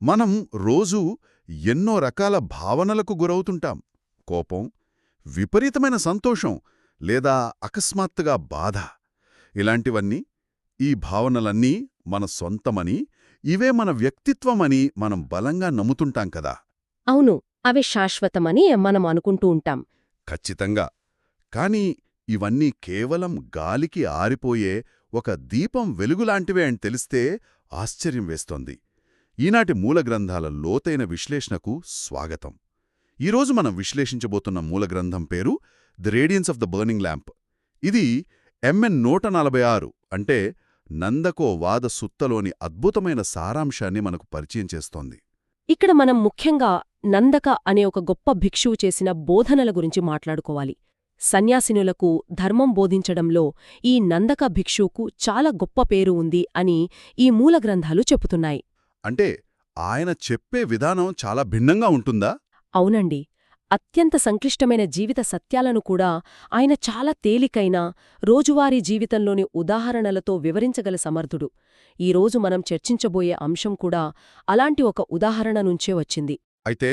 మనం రోజూ ఎన్నో రకాల భావనలకు గురవుతుంటాం. కోపం, విపరీతమైన సంతోషం లేదా అకస్మాత్తుగా బాధ. ఇలాంటివన్నీ, ఈ భావనలన్నీ మన సొంతమని, ఇవే మన వ్యక్తిత్వమని మనం బలంగా నమ్ముతుంటాం కదా. అవును, అవి శాశ్వతమని మనం అనుకుంటూ ఉంటాం. ఖచ్చితంగా. కానీ ఇవన్నీ కేవలం గాలికి ఆరిపోయే ఒక దీపం వెలుగులాంటివే అని తెలిస్తే ఆశ్చర్యం వేస్తోంది. ఈనాటి మూలగ్రంథాల లోతైన విశ్లేషణకు స్వాగతం. ఈరోజు మనం విశ్లేషించబోతున్న మూలగ్రంథం పేరు the radiance of the burning lamp. ఇది ఎంఎన్ 146 అంటే నందకో వాద సుత్తలోని అద్భుతమైన సారాంశాన్ని మనకు పరిచయం చేస్తోంది. ఇక్కడ మనం ముఖ్యంగా నందక అనే ఒక గొప్ప భిక్షువు చేసిన బోధనల గురించి మాట్లాడుకోవాలి. సన్యాసినులకు ధర్మం బోధించడంలో ఈ నందక భిక్షువుకు చాలా గొప్ప పేరు ఉంది అని ఈ మూలగ్రంథాలు చెబుతున్నాయి. అంటే ఆయన చెప్పే విధానం చాలా భిన్నంగా ఉంటుందా? అవునండి. అత్యంత సంక్లిష్టమైన జీవిత సత్యాలను కూడా ఆయన చాలా తేలికైన, రోజువారీ జీవితంలోని ఉదాహరణలతో వివరించగల సమర్థుడు. ఈరోజు మనం చర్చించబోయే అంశం కూడా అలాంటి ఒక ఉదాహరణ నుంచే వచ్చింది. అయితే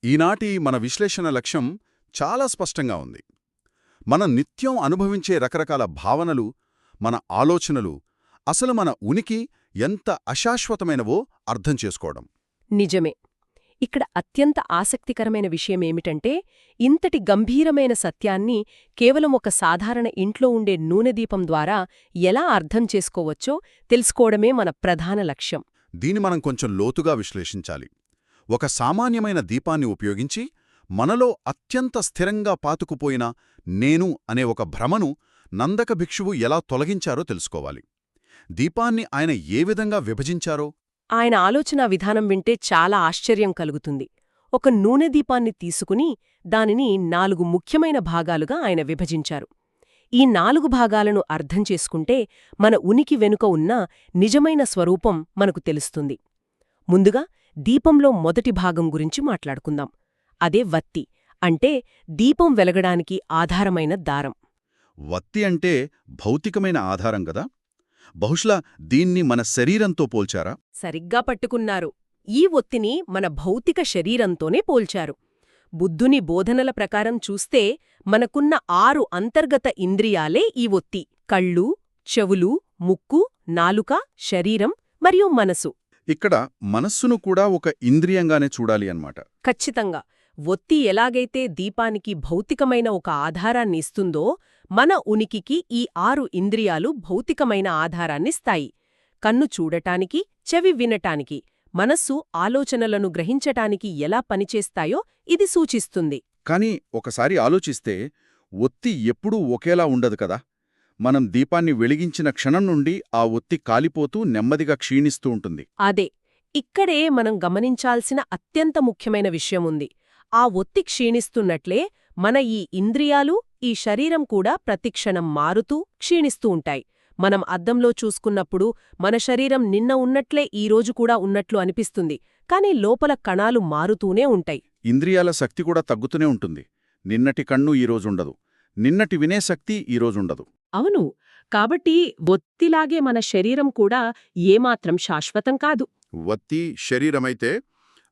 ఈనాటి మన విశ్లేషణ లక్ష్యం చాలా స్పష్టంగా ఉంది. మనం నిత్యం అనుభవించే రకరకాల భావనలు, మన ఆలోచనలు అసలు మన ఉనికి ఎంత అశాశ్వతమైనవో అర్థం చేసుకోవడం. నిజమే. ఇక్కడ అత్యంత ఆసక్తికరమైన విషయమేమిటంటే, ఇంతటి గంభీరమైన సత్యాన్ని కేవలం ఒక సాధారణ ఇంట్లో ఉండే నూనెదీపం ద్వారా ఎలా అర్థం చేసుకోవచ్చో తెలుసుకోవడమే మన ప్రధాన లక్ష్యం. దీన్ని మనం కొంచెం లోతుగా విశ్లేషించాలి. ఒక సామాన్యమైన దీపాన్ని ఉపయోగించి మనలో అత్యంత స్థిరంగా పాతుకుపోయిన నేను అనే ఒక భ్రమను నందక భిక్షువు ఎలా తొలగించారో తెలుసుకోవాలి. దీపాన్ని ఆయన ఏ విధంగా విభజించారో. ఆయన ఆలోచనా విధానం వింటే చాలా ఆశ్చర్యం కలుగుతుంది. ఒక నూనె దీపాన్ని తీసుకుని దానిని 4 ముఖ్యమైన భాగాలుగా ఆయన విభజించారు. ఈ 4 భాగాలను అర్థం చేసుకుంటే మన ఉనికి వెనుక ఉన్న నిజమైన స్వరూపం మనకు తెలుస్తుంది. ముందుగా దీపంలో మొదటి భాగం గురించి మాట్లాడుకుందాం. అదే వత్తి, అంటే దీపం వెలగడానికి ఆధారమైన దారం. వత్తి అంటే భౌతికమైన ఆధారం గదా. బహుశా దీన్ని మన శరీరంతో పోల్చారా? సరిగ్గా పట్టుకున్నారు. ఈ ఒత్తిని మన భౌతిక శరీరంతోనే పోల్చారు. బుద్ధుని బోధనల ప్రకారం చూస్తే మనకున్న 6 అంతర్గత ఇంద్రియాలే ఈ ఒత్తి: కళ్ళు, చెవులు, ముక్కు, నాలుక, శరీరం మరియు మనసు. ఇక్కడ మనస్సును కూడా ఒక ఇంద్రియంగానే చూడాలి అన్నమాట. ఖచ్చితంగా. ఒత్తి ఎలాగైతే దీపానికి భౌతికమైన ఒక ఆధారాన్ని ఇస్తుందో, మన ఉనికికి ఈ 6 ఇంద్రియాలు భౌతికమైన ఆధారాన్నిస్తాయి. కన్ను చూడటానికి, చెవి వినటానికి, మనస్సు ఆలోచనలను గ్రహించటానికి ఎలా పనిచేస్తాయో ఇది సూచిస్తుంది. కాని ఒకసారి ఆలోచిస్తే ఒత్తి ఎప్పుడూ ఒకేలా ఉండదు కదా. మనం దీపాన్ని వెలిగించిన క్షణం నుండి ఆ ఒత్తి కాలిపోతూ నెమ్మదిగా క్షీణిస్తూ ఉంటుంది. అదే, ఇక్కడే మనం గమనించాల్సిన అత్యంత ముఖ్యమైన విషయముంది. ఆ ఒత్తి క్షీణిస్తున్నట్లే మన ఈ ఇంద్రియాలు, ఈ శరీరం కూడా ప్రతిక్షణం మారుతూ, క్షీణిస్తూ ఉంటాయి. మనం అద్దంలో చూసుకున్నప్పుడు మన శరీరం నిన్న ఉన్నట్లే ఈరోజు కూడా ఉన్నట్లు అనిపిస్తుంది, కానీ లోపల కణాలు మారుతూనే ఉంటాయి. ఇంద్రియాల శక్తి కూడా తగ్గుతూనే ఉంటుంది. నిన్నటి కన్ను ఈరోజుండదు, నిన్నటి వినే శక్తి ఈరోజుండదు. అవును. కాబట్టి ఒత్తిలాగే మన శరీరం కూడా ఏమాత్రం శాశ్వతం కాదు. వత్తి శరీరమైతే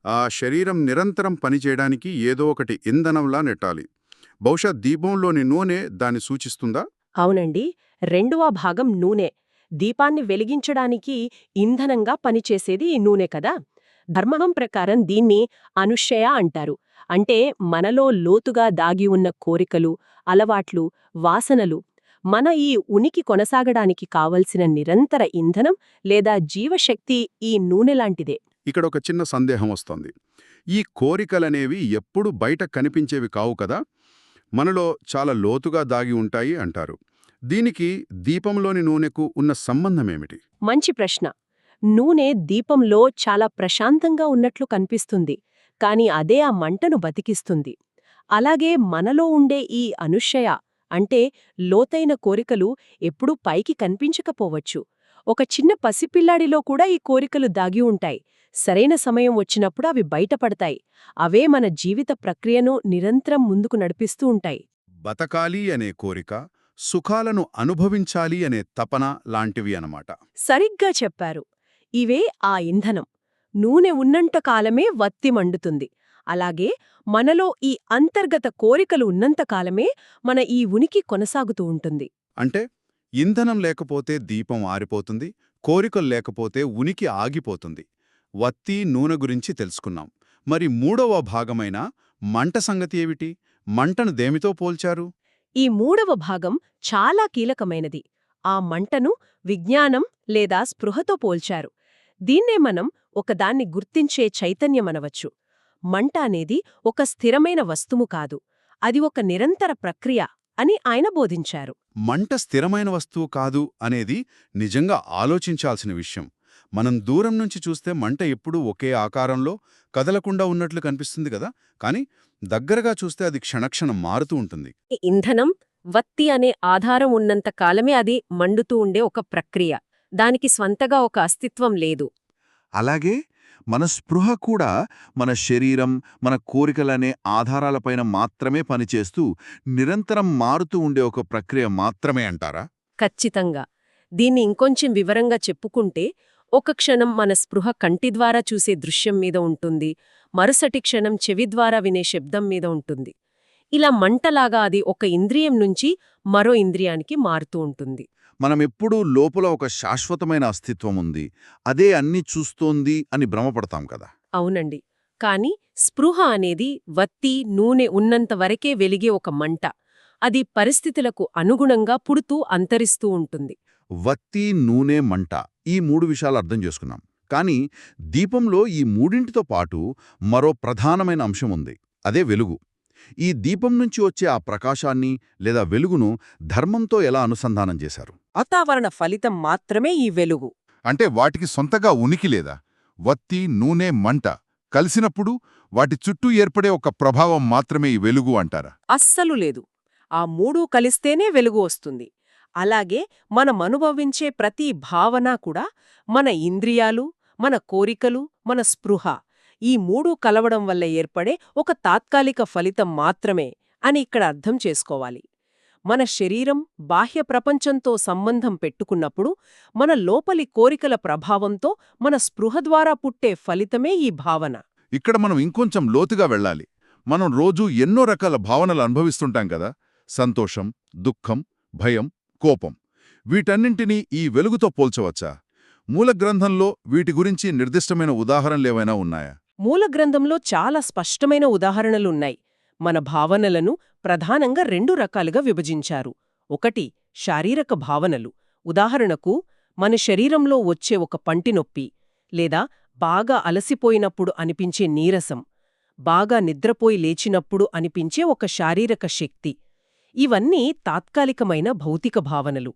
ఆ శరీరం నిరంతరం పనిచేయడానికి ఏదో ఒకటి ఇంధనంలా నెట్టాలి. బహుశా దీపంలోని నూనె దాన్ని సూచిస్తుందా? అవునండి. 2వ భాగం నూనె. దీపాన్ని వెలిగించడానికి ఇంధనంగా పనిచేసేది ఈ నూనె కదా. ధర్మం ప్రకారం దీన్ని అనుశయ అంటారు. అంటే మనలో లోతుగా దాగి ఉన్న కోరికలు, అలవాట్లు, వాసనలు, మన ఈ ఉనికి కొనసాగడానికి కావలసిన నిరంతర ఇంధనం లేదా జీవశక్తి ఈ నూనెలాంటిదే. ఇక్కడ ఒక చిన్న సందేహం వస్తోంది. ఈ కోరికలనేవి ఎప్పుడు బయట కనిపించేవి కావు కదా, మనలో చాలా లోతుగా దాగి ఉంటాయి అంటారు. దీనికి దీపంలోని నూనెకు ఉన్న సంబంధమేమిటి? మంచి ప్రశ్న. నూనె దీపంలో చాలా ప్రశాంతంగా ఉన్నట్లు కనిపిస్తుంది, కాని అదే ఆ మంటను బతికిస్తుంది. అలాగే మనలో ఉండే ఈ అనుశయ, అంటే లోతైన కోరికలు ఎప్పుడూ పైకి కనిపించకపోవచ్చు. ఒక చిన్న పసిపిల్లాడిలో కూడా ఈ కోరికలు దాగి ఉంటాయి. సరైన సమయం వచ్చినప్పుడు అవి బయటపడతాయి. అవే మన జీవిత ప్రక్రియను నిరంతరం ముందుకు నడిపిస్తూ ఉంటాయి. బతకాలి అనే కోరిక, సుఖాలను అనుభవించాలి అనే తపన లాంటివి అన్నమాట. సరిగ్గా చెప్పారు. ఇవే ఆ ఇంధనం. నూనె ఉన్నంత కాలమే వత్తి మండుతుంది. అలాగే మనలో ఈ అంతర్గత కోరికలు ఉన్నంత కాలమే మన ఈ ఉనికి కొనసాగుతూ ఉంటుంది. అంటే ఇంధనం లేకపోతే దీపం ఆరిపోతుంది, కోరికలు లేకపోతే ఉనికి ఆగిపోతుంది. వత్తి, నూనె గురించి తెలుసుకున్నాం. మరి మూడవ భాగమైన మంట సంగతి ఏమిటి? మంటను దేమితో పోల్చారు? ఈ మూడవ భాగం చాలా కీలకమైనది. ఆ మంటను విజ్ఞానం లేదా స్పృహతో పోల్చారు. దీన్నే మనం ఒకదాన్ని గుర్తించే చైతన్యమనవచ్చు. మంట అనేది ఒక స్థిరమైన వస్తువు కాదు, అది ఒక నిరంతర ప్రక్రియ అని ఆయన బోధించారు. మంట స్థిరమైన వస్తువు కాదు అనేది నిజంగా ఆలోచించాల్సిన విషయం. మనం దూరం నుంచి చూస్తే మంట ఎప్పుడూ ఒకే ఆకారంలో కదలకుండా ఉన్నట్లు కనిపిస్తుంది కదా, కానీ దగ్గరగా చూస్తే అది క్షణక్షణం మారుతూ ఉంటుంది. ఈ ఇంధనం, వత్తి అనే ఆధారం ఉన్నంత కాలమే అది మండుతూ ఉండే ఒక ప్రక్రియ. దానికి స్వంతగా ఒక అస్తిత్వం లేదు. అలాగే మన స్పృహ కూడా మన శరీరం, మన కోరికలనే ఆధారాలపైన మాత్రమే పనిచేస్తూ నిరంతరం మారుతూ ఉండే ఒక ప్రక్రియ మాత్రమే అంటారా? ఖచ్చితంగా. దీన్ని ఇంకొంచెం వివరంగా చెప్పుకుంటే, ఒక క్షణం మన స్పృహ కంటి ద్వారా చూసే దృశ్యం మీద ఉంటుంది, మరుసటి క్షణం చెవి ద్వారా వినే శబ్దం మీద ఉంటుంది. ఇలా మంటలాగా అది ఒక ఇంద్రియం నుంచి మరో ఇంద్రియానికి మారుతూ ఉంటుంది. మనమెప్పుడూ లోపల ఒక శాశ్వతమైన అస్తిత్వం ఉంది, అదే అన్నీ చూస్తోంది అని భ్రమపడతాం కదా. అవునండి. కాని స్పృహ అనేది వత్తి, నూనె ఉన్నంత వరకే వెలిగే ఒక మంట. అది పరిస్థితులకు అనుగుణంగా పుడుతూ అంతరిస్తూ ఉంటుంది. వత్తి, నూనె, మంట ఈ మూడు విషయాలు అర్థం చేసుకున్నాం. కానీ దీపంలో ఈ మూడింటితో పాటు మరో ప్రధానమైన అంశం ఉంది, అదే వెలుగు. ఈ దీపం నుంచి వచ్చే ఆ ప్రకాశాన్ని లేదా వెలుగును ధర్మంతో ఎలా అనుసంధానం చేశారు? వాతావరణ ఫలితం మాత్రమే ఈ వెలుగు. అంటే వాటికి సొంతగా ఉనికి లేదా? వత్తి, నూనె, మంట కలిసినప్పుడు వాటి చుట్టూ ఏర్పడే ఒక ప్రభావం మాత్రమే ఈ వెలుగు అంటారా? అస్సలు లేదు. ఆ మూడూ కలిస్తేనే వెలుగు వస్తుంది. అలాగే మనమనుభవించే ప్రతి భావన కూడా, మన ఇంద్రియాలు, మన కోరికలు, మన స్పృహ ఈ మూడూ కలవడం వల్ల ఏర్పడే ఒక తాత్కాలిక ఫలితం మాత్రమే అని ఇక్కడ అర్థం చేసుకోవాలి. మన శరీరం బాహ్య ప్రపంచంతో సంబంధం పెట్టుకున్నప్పుడు మన లోపలి కోరికల ప్రభావంతో మన స్పృహ ద్వారా పుట్టే ఫలితమే ఈ భావన. ఇక్కడ మనం ఇంకొంచెం లోతుగా వెళ్ళాలి. మనం రోజూ ఎన్నో రకాల భావనలు అనుభవిస్తుంటాం కదా, సంతోషం, దుఃఖం, భయం, కోపం. వీటన్నింటినీ ఈ వెలుగుతో పోల్చవచ్చా? మూల గ్రంథంలో వీటి గురించి నిర్దిష్టమైన ఉదాహరణలేవైనా ఉన్నాయా? మూల గ్రంథంలో చాలా స్పష్టమైన ఉదాహరణలున్నాయి. మన భావనలను ప్రధానంగా 2 రకాలుగా విభజించారు. ఒకటి శారీరక భావనలు. ఉదాహరణకు, మన శరీరంలో వచ్చే ఒక పంటినొప్పి, లేదా బాగా అలసిపోయినప్పుడు అనిపించే నీరసం, బాగా నిద్రపోయి లేచినప్పుడు అనిపించే ఒక శారీరక శక్తి. ఇవన్నీ తాత్కాలికమైన భౌతిక భావనలు.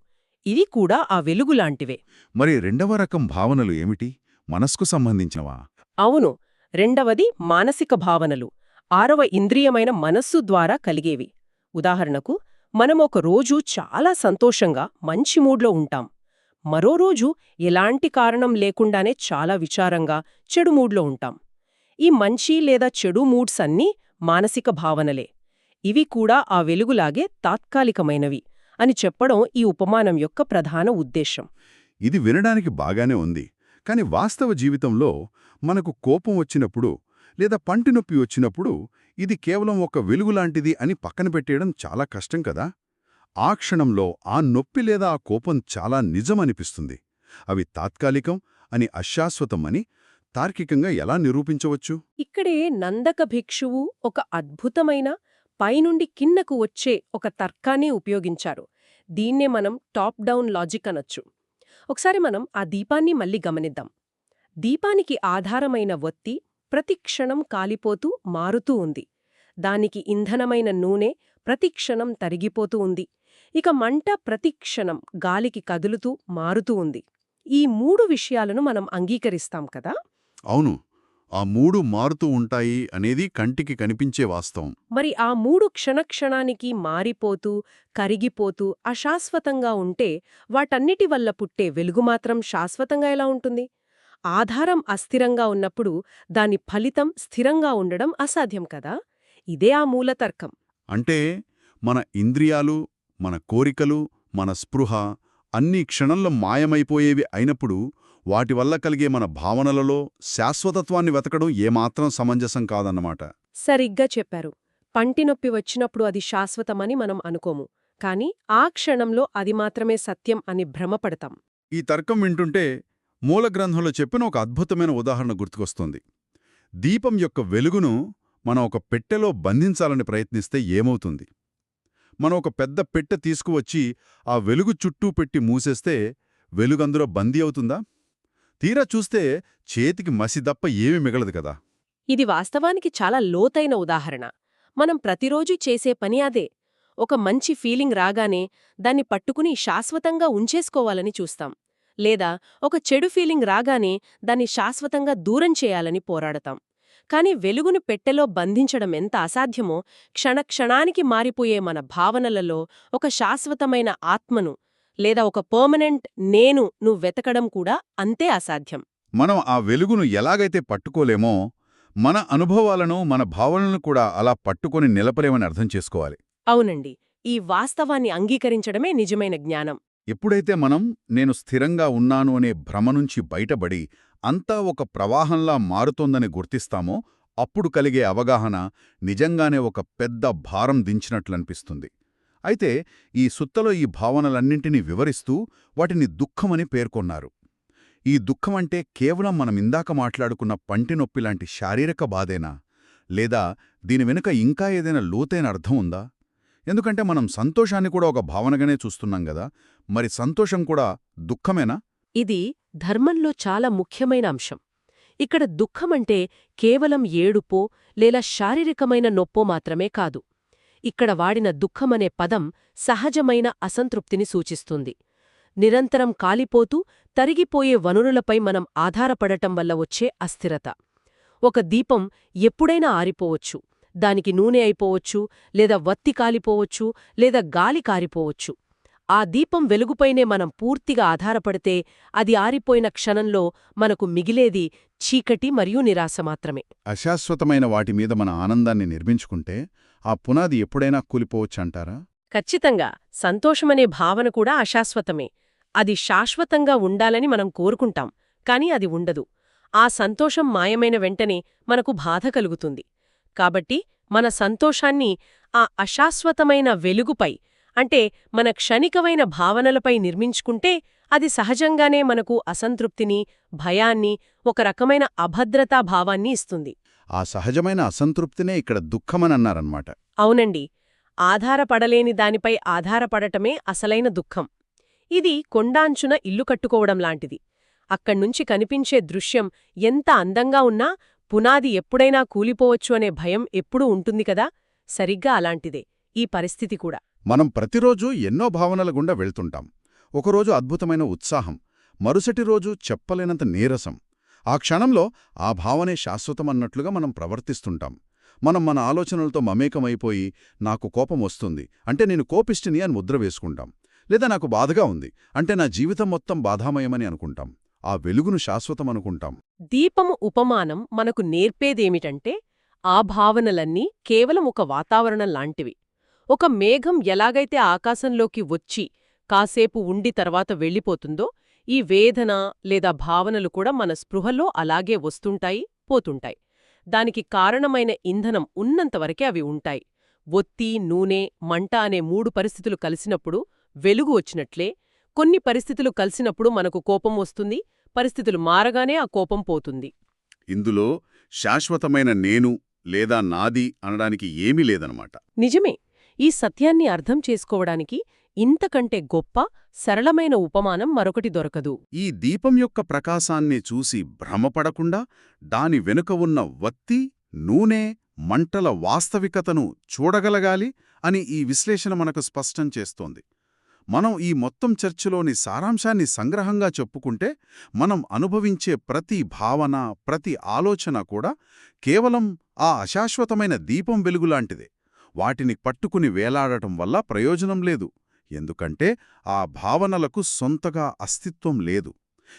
ఇవి కూడా ఆ వెలుగులాంటివే. మరి రెండవ రకం భావనలు ఏమిటి? మనస్కు సంబంధించినవా? అవును. రెండవది మానసిక భావనలు. 6వ ఇంద్రియమైన మనస్సు ద్వారా కలిగేవి. ఉదాహరణకు, మనం ఒక రోజు చాలా సంతోషంగా మంచి మూడ్లో ఉంటాం. మరో రోజు ఎలాంటి కారణం లేకుండానే చాలా విచారంగా, చెడు మూడ్లో ఉంటాం. ఈ మంచి లేదా చెడు మూడ్స్ అన్నీ మానసిక భావనలే. ఇవి కూడా ఆ వెలుగులాగే తాత్కాలికమైనవి అని చెప్పడం ఈ ఉపమానం యొక్క ప్రధాన ఉద్దేశం. ఇది వినడానికి బాగానే ఉంది, కాని వాస్తవ జీవితంలో మనకు కోపం వచ్చినప్పుడు లేదా పంటినొప్పి వచ్చినప్పుడు ఇది కేవలం ఒక వెలుగులాంటిది అని పక్కన పెట్టేయడం చాలా కష్టం కదా. ఆ క్షణంలో ఆ నొప్పి లేదా ఆ కోపం చాలా నిజమనిపిస్తుంది. అవి తాత్కాలికం అని, అశాశ్వతం అని తార్కికంగా ఎలా నిరూపించవచ్చు? ఇక్కడే నందక భిక్షువు ఒక అద్భుతమైన పైనుండి కిందకు వచ్చే ఒక తర్కాన్ని ఉపయోగించారు. దీన్నే మనం టాప్ డౌన్ లాజిక్ అనొచ్చు. ఒకసారి మనం ఆ దీపాన్ని మళ్ళీ గమనిద్దాం. దీపానికి ఆధారమైన వత్తి ప్రతిక్షణం కాలిపోతూ మారుతూ ఉంది. దానికి ఇంధనమైన నూనె ప్రతిక్షణం తరిగిపోతూ ఉంది. ఇక మంట ప్రతిక్షణం గాలికి కదులుతూ మారుతూ ఉంది. ఈ 3 విషయాలను మనం అంగీకరిస్తాం కదా. అవును, ఆ 3 మారుతూ ఉంటాయి అనేది కంటికి కనిపించే వాస్తవం. మరి ఆ 3 క్షణక్షణానికి మారిపోతూ, కరిగిపోతూ అశాశ్వతంగా ఉంటే వాటన్నిటి వల్ల పుట్టే వెలుగు మాత్రం శాశ్వతంగా ఎలా ఉంటుంది? ఆధారం అస్థిరంగా ఉన్నప్పుడు దాని ఫలితం స్థిరంగా ఉండడం అసాధ్యం కదా. ఇదే ఆ మూలతర్కం. అంటే మన ఇంద్రియాలు, మన కోరికలు, మన స్పృహ అన్నీ క్షణంలో మాయమైపోయేవి అయినప్పుడు వాటి వల్ల కలిగే మన భావనలలో శాశ్వతత్వాన్ని వెతకడం ఏమాత్రం సమంజసం కాదన్నమాట. సరిగ్గా చెప్పారు. పంటినొప్పి వచ్చినప్పుడు అది శాశ్వతమని మనం అనుకోము, కానీ ఆ క్షణంలో అది మాత్రమే సత్యం అని భ్రమపడతాం. ఈ తర్కం వింటుంటే మూల గ్రంథంలో చెప్పిన ఒక అద్భుతమైన ఉదాహరణ గుర్తుకొస్తుంది. దీపం యొక్క వెలుగును మనం ఒక పెట్టెలో బంధించాలని ప్రయత్నిస్తే ఏమవుతుంది? మనం ఒక పెద్ద పెట్టె తీసుకువచ్చి ఆ వెలుగు చుట్టూ పెట్టి మూసేస్తే వెలుగందులో బందీ అవుతుందా? తీరా చూస్తే చేతికి మసిదప్ప ఏమీ మిగలదు కదా. ఇది వాస్తవానికి చాలా లోతైన ఉదాహరణ. మనం ప్రతిరోజూ చేసే పని అదే. ఒక మంచి ఫీలింగ్ రాగానే దాన్ని పట్టుకుని శాశ్వతంగా ఉంచేసుకోవాలని చూస్తాం. లేదా ఒక చెడు ఫీలింగ్ రాగానే దాన్ని శాశ్వతంగా దూరం చేయాలని పోరాడతాం. కాని వెలుగును పెట్టెలో బంధించడం ఎంత అసాధ్యమో, క్షణక్షణానికి మారిపోయే మన భావనలలో ఒక శాశ్వతమైన ఆత్మను లేదా ఒక పర్మనెంట్ నేను నువ్వు వెతకడం కూడా అంతే అసాధ్యం. మనం ఆ వెలుగును ఎలాగైతే పట్టుకోలేమో, మన అనుభవాలను మన భావనలను కూడా అలా పట్టుకొని నిలపలేమని అర్థం చేసుకోవాలి. అవునండి, ఈ వాస్తవాన్ని అంగీకరించడమే నిజమైన జ్ఞానం. ఎప్పుడైతే మనం నేను స్థిరంగా ఉన్నాను అనే భ్రమ నుంచి బయటపడి అంతా ఒక ప్రవాహంలా మారుతోందని గుర్తిస్తామో, అప్పుడు కలిగే అవగాహన నిజంగానే ఒక పెద్ద భారం దించినట్లనిపిస్తుంది. అయితే ఈ సుత్తలో ఈ భావనలన్నింటినీ వివరిస్తూ వాటిని దుఃఖమని పేర్కొన్నారు. ఈ దుఃఖమంటే కేవలం మనమిందాక మాట్లాడుకున్న పంటినొప్పిలాంటి శారీరక బాధేనా? లేదా దీని వెనుక ఇంకా ఏదైనా లోతైన అర్థం ఉందా? ఎందుకంటే మనం సంతోషాన్ని కూడా ఒక భావనగానే చూస్తున్నాం గదా, మరి సంతోషం కూడా దుఃఖమేనా? ఇది ధర్మంలో చాలా ముఖ్యమైన అంశం. ఇక్కడ దుఃఖమంటే కేవలం ఏడుపో లేదా శారీరకమైన నొప్పో మాత్రమే కాదు. ఇక్కడ వాడిన దుఃఖమనే పదం సహజమైన అసంతృప్తిని సూచిస్తుంది. నిరంతరం కాలిపోతూ తరిగిపోయే వనరులపై మనం ఆధారపడటం వల్ల వచ్చే అస్థిరత. ఒక దీపం ఎప్పుడైనా ఆరిపోవచ్చు, దానికి నూనె అయిపోవచ్చు, లేదా వత్తి కాలిపోవచ్చు, లేదా గాలి కారిపోవచ్చు. ఆ దీపం వెలుగుపైనే మనం పూర్తిగా ఆధారపడితే అది ఆరిపోయిన క్షణంలో మనకు మిగిలేది చీకటి మరియు నిరాశ మాత్రమే. అశాశ్వతమైన వాటి మీద మన ఆనందాన్ని నిర్మించుకుంటే ఆ పునాది ఎప్పుడైనా కూలిపోవచ్చంటారా? ఖచ్చితంగా. సంతోషమనే భావన కూడా అశాశ్వతమే. అది శాశ్వతంగా ఉండాలని మనం కోరుకుంటాం, కాని అది ఉండదు. ఆ సంతోషం మాయమైన వెంటనే మనకు బాధ కలుగుతుంది. కాబట్టి మన సంతోషాన్ని ఆ అశాశ్వతమైన వెలుగుపై, అంటే మన క్షణికమైన భావనలపై నిర్మించుకుంటే అది సహజంగానే మనకు అసంతృప్తిని, భయాన్ని, ఒక రకమైన అభద్రతా భావాన్ని ఇస్తుంది. ఆ సహజమైన అసంతృప్తినే ఇక్కడ దుఃఖమనన్నారన్నమాట. అవునండి, ఆధారపడలేని దానిపై ఆధారపడటమే అసలైన దుఃఖం. ఇది కొండాంచున ఇల్లు కట్టుకోవడం లాంటిది. అక్కడ్నుంచి కనిపించే దృశ్యం ఎంత అందంగా ఉన్నా పునాది ఎప్పుడైనా కూలిపోవచ్చు అనే భయం ఎప్పుడూ ఉంటుంది కదా. సరిగ్గా అలాంటిదే ఈ పరిస్థితి కూడా. మనం ప్రతిరోజూ ఎన్నో భావనల గుండా వెళ్తుంటాం. ఒకరోజు అద్భుతమైన ఉత్సాహం, మరుసటి రోజు చెప్పలేనంత నీరసం. ఆ క్షణంలో ఆ భావనే శాశ్వతమన్నట్లుగా మనం ప్రవర్తిస్తుంటాం. మనం మన ఆలోచనలతో మమేకమైపోయి నాకు కోపం వస్తుంది అంటే నేను కోపిష్టిని అని ముద్ర వేసుకుంటాం. లేదా నాకు బాధగా ఉంది అంటే నా జీవితం మొత్తం బాధామయమని అనుకుంటాం. ఆ వెలుగును శాశ్వతమనుకుంటాం. దీపము ఉపమానం మనకు నేర్పేదేమిటంటే ఆ భావనలన్నీ కేవలం ఒక వాతావరణం లాంటివి. ఒక మేఘం ఎలాగైతే ఆకాశంలోకి వచ్చి కాసేపు ఉండి తర్వాత వెళ్ళిపోతుందో, ఈ వేదన లేదా భావనలు కూడా మన స్పృహలో అలాగే వస్తుంటాయి, పోతుంటాయి. దానికి కారణమైన ఇంధనం ఉన్నంతవరకే అవి ఉంటాయి. ఒత్తి, నూనె, మంట అనే 3 పరిస్థితులు కలిసినప్పుడు వెలుగు వచ్చినట్లే, కొన్ని పరిస్థితులు కలిసినప్పుడు మనకు కోపం వస్తుంది, పరిస్థితులు మారగానే ఆ కోపం పోతుంది. ఇందులో శాశ్వతమైన నేను లేదా నాది అనడానికి ఏమీ లేదనమాట. నిజమే. ఈ సత్యాన్ని అర్థం చేసుకోవడానికి ఇంతకంటే గొప్ప, సరళమైన ఉపమానం మరొకటి దొరకదు. ఈ దీపం యొక్క ప్రకాశాన్ని చూసి భ్రమపడకుండా దాని వెనుక ఉన్న వత్తి, నూనె, మంటల వాస్తవికతను చూడగలగాలి అని ఈ విశ్లేషణ మనకు స్పష్టం చేస్తోంది. మనం ఈ మొత్తం చర్చలోని సారాంశాన్ని సంగ్రహంగా చెప్పుకుంటే, మనం అనుభవించే ప్రతి భావన, ప్రతి ఆలోచన కూడా కేవలం ఆ అశాశ్వతమైన దీపం వెలుగులాంటిదే. వాటిని పట్టుకుని వేలాడటం వల్ల ప్రయోజనం లేదు. ఎందుకంటే ఆ భావనలకు సొంతగా అస్తిత్వం లేదు.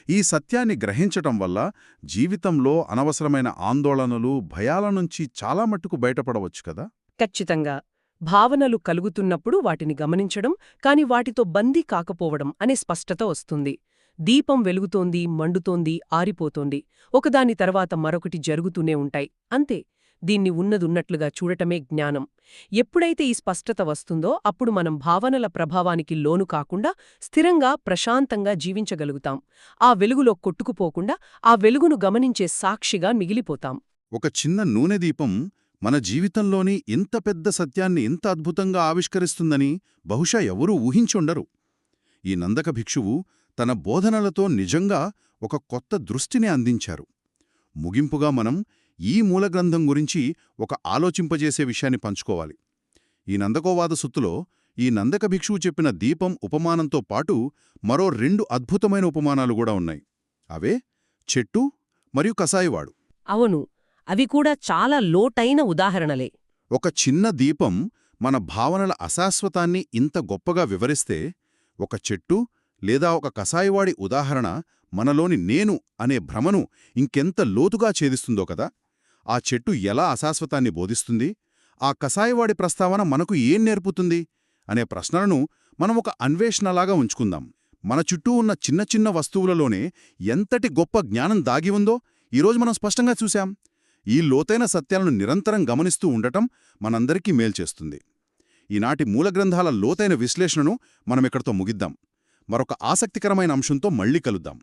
ఈ సత్యాన్ని గ్రహించటం వల్ల జీవితంలో అనవసరమైన ఆందోళనలు, భయాల నుంచి చాలా మట్టుకు బయటపడవచ్చు కదా. ఖచ్చితంగా. భావనలు కలుగుతున్నప్పుడు వాటిని గమనించడం, కాని వాటితో బందీ కాకపోవడం అనే స్పష్టత వస్తుంది. దీపం వెలుగుతోంది, మండుతోంది, ఆరిపోతోంది. ఒకదాని తర్వాత మరొకటి జరుగుతూనే ఉంటాయి. అంతే. దీన్ని ఉన్నదున్నట్లుగా చూడటమే జ్ఞానం. ఎప్పుడైతే ఈ స్పష్టత వస్తుందో అప్పుడు మనం భావనల ప్రభావానికి లోను కాకుండా స్థిరంగా, ప్రశాంతంగా జీవించగలుగుతాం. ఆ వెలుగులో కొట్టుకుపోకుండా ఆ వెలుగును గమనించే సాక్షిగా మిగిలిపోతాం. ఒక చిన్న నూనె దీపం మన జీవితంలోని ఇంత పెద్ద సత్యాన్ని ఇంత అద్భుతంగా ఆవిష్కరిస్తుందని బహుశా ఎవరూ ఊహించుండరు. ఈ నందక భిక్షువు తన బోధనలతో నిజంగా ఒక కొత్త దృష్టిని అందించారు. ముగింపుగా మనం ఈ మూలగ్రంథం గురించి ఒక ఆలోచింపజేసే విషయాన్ని పంచుకోవాలి. ఈ నందకోవాద సుత్తులో ఈ నందక భిక్షువు చెప్పిన దీపం ఉపమానంతో పాటు మరో 2 అద్భుతమైన ఉపమానాలు కూడా ఉన్నాయి. అవే చెట్టు మరియు కసాయివాడు. అవును, అవి కూడా చాలా లోటైన ఉదాహరణలే. ఒక చిన్న దీపం మన భావనల అశాశ్వతాన్ని ఇంత గొప్పగా వివరిస్తే, ఒక చెట్టు లేదా ఒక కసాయివాడి ఉదాహరణ మనలోని నేను అనే భ్రమను ఇంకెంత లోతుగా ఛేదిస్తుందో కదా. ఆ చెట్టు ఎలా అశాశ్వతాన్ని బోధిస్తుంది, ఆ కసాయివాడి ప్రస్తావన మనకు ఏం నేర్పుతుంది అనే ప్రశ్నలను మనం ఒక అన్వేషణలాగా ఉంచుకుందాం. మన చుట్టూ ఉన్న చిన్న చిన్న వస్తువులలోనే ఎంతటి గొప్ప జ్ఞానం దాగి ఉందో ఈరోజు మనం స్పష్టంగా చూశాం. ఈ లోతైన సత్యాలను నిరంతరం గమనిస్తూ ఉండటం మనందరికీ మేల్చేస్తుంది. ఈనాటి మూలగ్రంథాల లోతైన విశ్లేషణను మనమిక్కడితో ముగిద్దాం. మరొక ఆసక్తికరమైన అంశంతో మళ్ళీ కలుద్దాం.